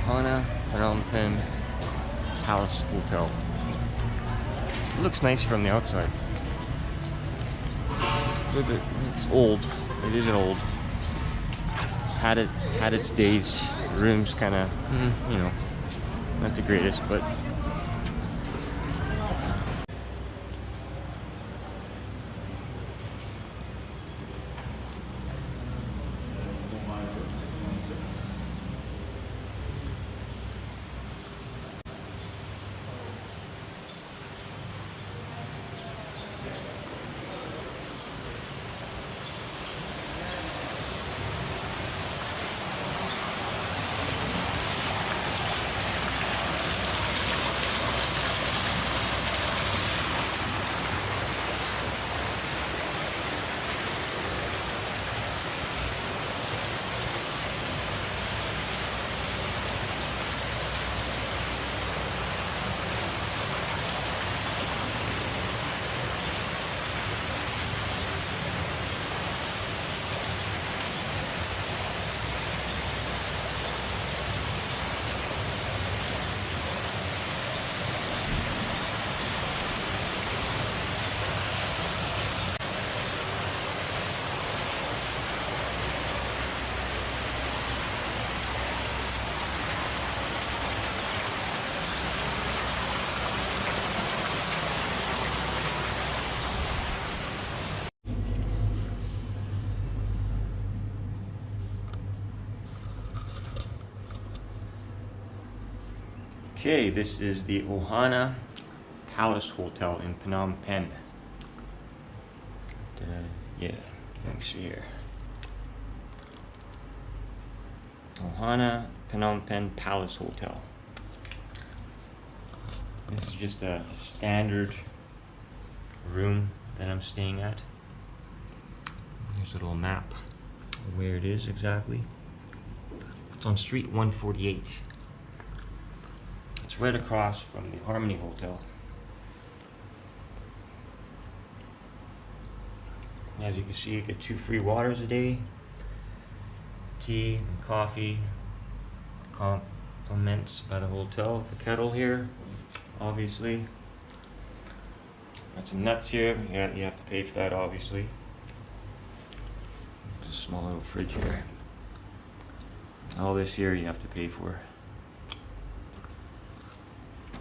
Ohana Phnom Penh Palace Hotel. It looks nice from the outside. It's old. It isn't old. Had its days. The room's kind of, you know, not the greatest, but okay, this is the Ohana Palace Hotel in Phnom Penh. Yeah, let me see here. Ohana Phnom Penh Palace Hotel. This is just a standard room that I'm staying at. Here's a little map of where it is exactly. It's on Street 148. It's right across from the Harmony Hotel. And as you can see, you get 2 free waters a day, tea and coffee, compliments by the hotel. The kettle here, obviously. Got some nuts here. Yeah, you have to pay for that, obviously. There's a small little fridge here. All this here you have to pay for.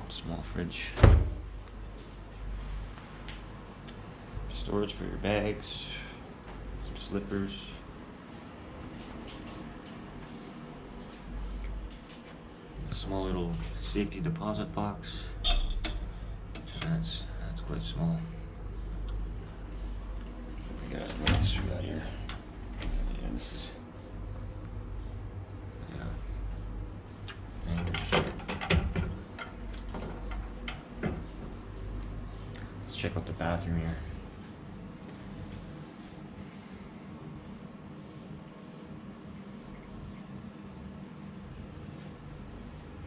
Small fridge. Storage for your bags, some slippers. A small little safety deposit box. That's quite small. We got what else we got here? Yeah, this is hangers. Let's check out the bathroom here.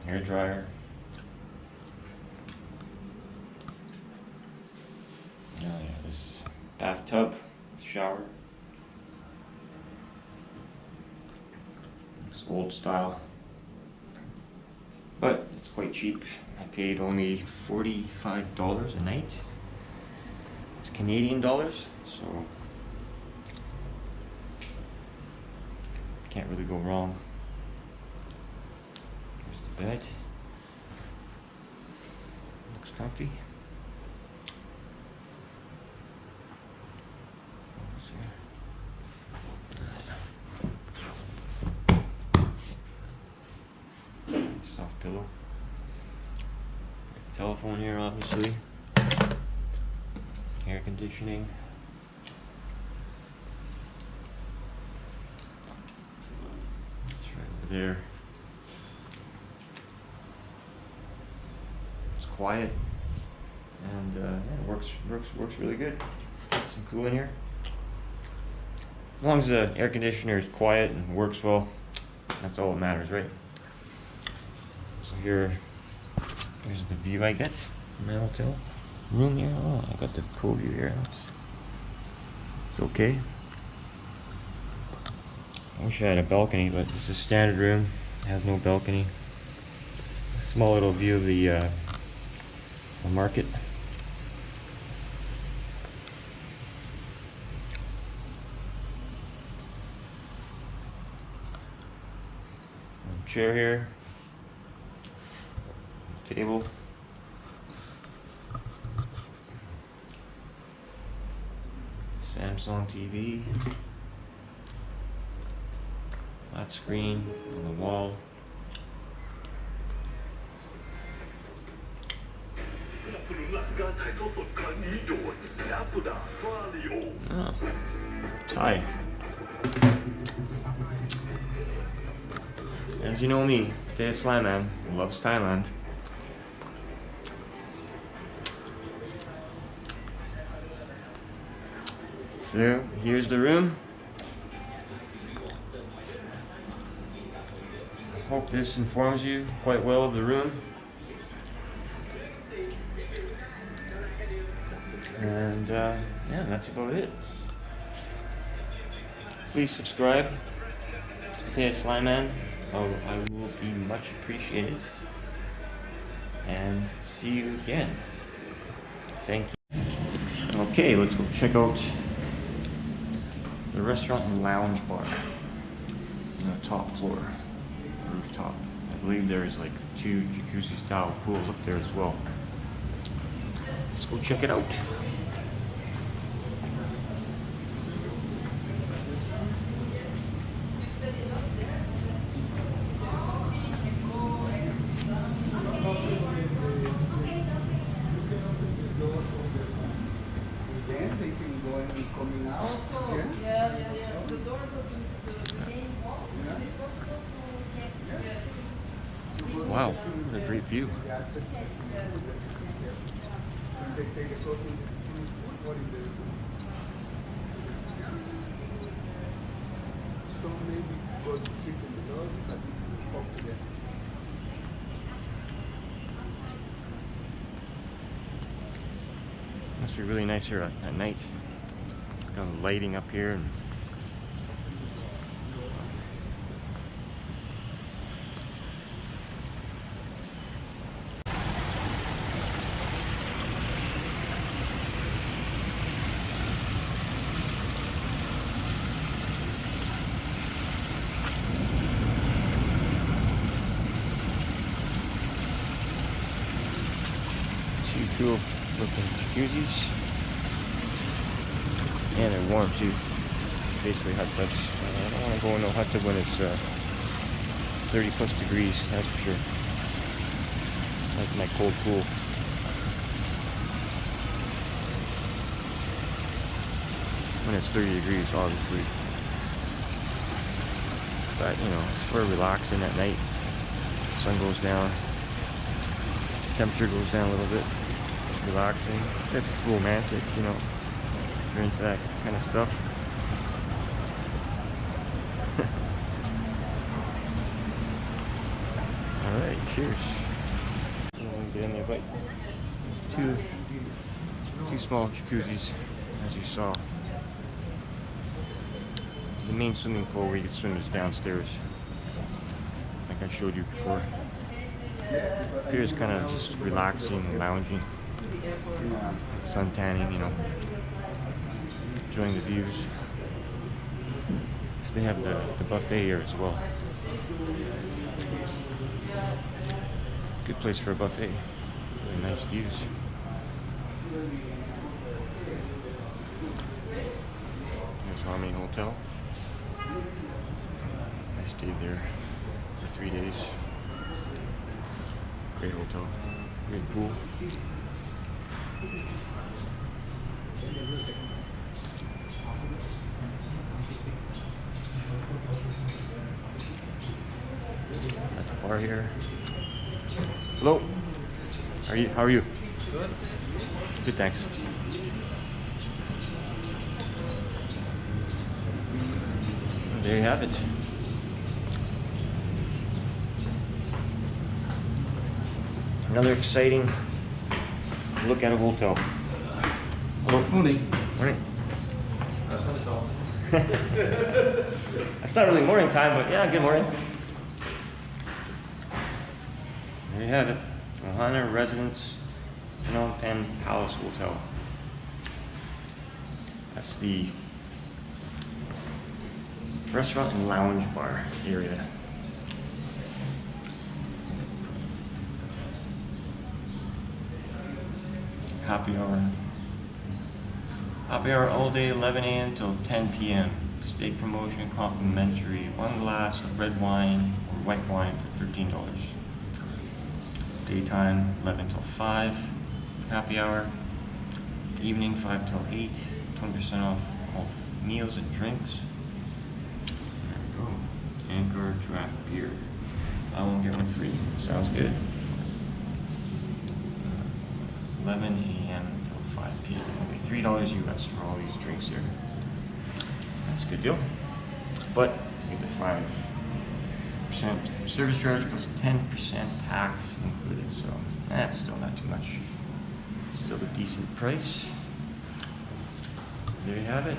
Hair dryer. Oh yeah, this is bathtub, shower. It's old style, but it's quite cheap. I paid only $45 a night. It's Canadian dollars, so can't really go wrong. Here's the bed. Looks comfy. Soft pillow. Telephone here, obviously. Air conditioning. It's right over there. It's quiet, and yeah, it works really good. It's some cool in here. As long as the air conditioner is quiet and works well, that's all that matters, right? So here's the view I get from my hotel room here. Oh, I got the cool view here. It's okay. I wish I had a balcony, but it's a standard room. It has no balcony. Small little view of the market. Chair here, table, Samsung TV, flat screen on the wall. Oh, Thai. As you know me, Day Sly Man loves Thailand. So here's the room. Hope this informs you quite well of the room. And yeah, that's about it. Please subscribe to Day Sly Man. Oh, I will be much appreciated. And see you again. Thank you. Okay, let's go check out the restaurant and lounge bar on the top floor, rooftop. I believe there's like 2 jacuzzi style pools up there as well. Let's go check it out. Wow, what a great view. Must be really nice here at night. Got lighting up here. And two cool looking jacuzzis. And they're warm too. Basically hot tubs. I don't want to go in no hot tub when it's 30 plus degrees, that's for sure. Like my cold pool. When it's 30 degrees, obviously. But you know, it's for relaxing at night. Sun goes down. Temperature goes down a little bit. It's relaxing. It's romantic, you know. If you're into that kind of stuff. Alright, cheers. Get in there, but two small jacuzzis, as you saw. The main swimming pool where you can swim is downstairs, like I showed you before. Up here is kind of just relaxing and lounging, sun tanning, you know, enjoying the views. So they have the buffet here as well. Good place for a buffet. Really nice views. There's Harmony Hotel. I stayed there for 3 days. Great hotel. Great pool. At the bar here. Hello. How are you? Good. Good, thanks. There you have it. Another exciting look at a hotel. Hello. Morning. Morning. It's not really morning time, but yeah, good morning. There you have it. Ohana Residence Phnom Penh Palace Hotel. That's the restaurant and lounge bar area. Happy hour. Happy hour all day, 11 a.m. till 10 p.m. Steak promotion complimentary. 1 glass of red wine or white wine for $13. Daytime, 11 till 5. Happy hour. Evening, 5 till 8. 20% off meals and drinks. There we go. Anchor draft beer. I won't get one free. Sounds good. 11 a.m. until 5 p.m. Only $3 US for all these drinks here. That's a good deal. But you get the 5% service charge plus 10% tax included. So that's still not too much. Still a decent price. There you have it.